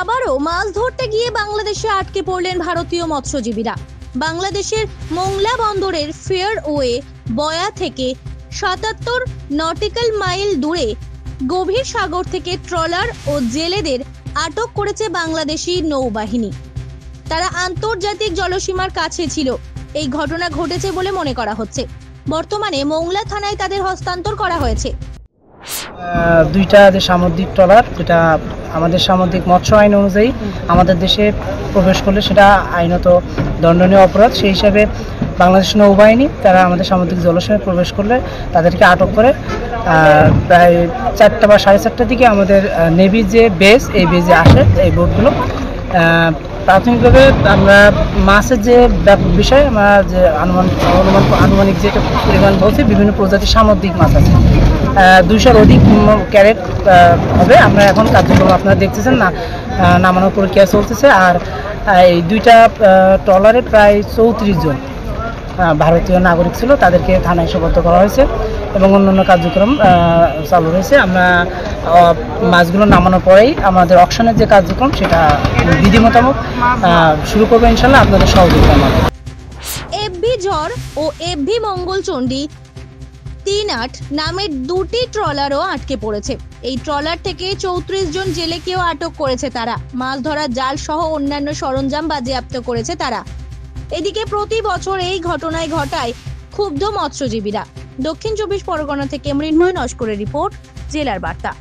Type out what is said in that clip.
আবারও মাছ ধরতে গিয়ে বাংলাদেশে আটকে পড়লেন ভারতীয় মৎস্যজীবীরা। বাংলাদেশের মোংলা বন্দরের ফেয়ারওয়ে বয়া থেকে ৭৭ নটিক্যাল মাইল দূরে গভীর সাগর থেকে ট্রলার ও জেলেদের আটক করেছে বাংলাদেশি নৌবাহিনী। তারা আন্তর্জাতিক জলসীমার কাছে ছিল। এই ঘটনা ঘটেছে বলে মনে করা হচ্ছে। বর্তমানে মোংলা থানায় তাদের হস্তান্তর করা হয়েছে। দুইটা যে সামুদ্রিক ট্রলার, যেটা আমাদের সামুদ্রিক মৎস্য আইন অনুযায়ী আমাদের দেশে প্রবেশ করলে সেটা আইনত দণ্ডনীয় অপরাধ। সেই হিসাবে বাংলাদেশ নৌবাহিনী তারা আমাদের সামুদ্রিক জলাশয়ে প্রবেশ করলে তাদেরকে আটক করে। প্রায় 4টা বা 4:30টার দিকে আমাদের নেভির যে বেস, এই বেজে আসে এই বোটগুলো। প্রাথমিকভাবে আমরা মাছের যে বিষয়, আমরা যে আনুমানিক যে পরিমাণ বলছি, বিভিন্ন প্রজাতির সামুদ্রিক মাছ আছে, 200-র অধিক ক্যারেট হবে। আমরা এখন কার্যক্রম আপনারা দেখতেছেন না, নামানোর প্রক্রিয়া চলতেছে। আর এই দুইটা ট্রলারে প্রায় 34 জন ভারতীয় নাগরিক ছিল, তাদেরকে থানায় সোপর্দ করা হয়েছে এবং অন্যান্য কার্যক্রম চালু রয়েছে। আমরা মাছগুলো নামানোর পরেই আমাদের অকশনের যে কার্যক্রম সেটা বিধি মোতাবেক শুরু করবো ইনশাল্লাহ, আপনাদের সহযোগিতা মাধ্যমে। এফবি ঝড় ও এফবি মঙ্গলচণ্ডী ৩৮ নামের দুটি ট্রলারও আটকে পড়েছে। এই ট্রলার থেকে 34 জন জেলেকেও আটক করেছে তারা। মাছ ধরার জাল সহ অন্যান্য সরঞ্জাম বাজেয়াপ্ত করেছে তারা। এদিকে প্রতি বছর এই ঘটনায় ঘটায় ক্ষুব্ধ মৎস্যজীবীরা। দক্ষিণ 24 পরগনা থেকে মৃন্ময় নস্করের রিপোর্ট, জেলার বার্তা।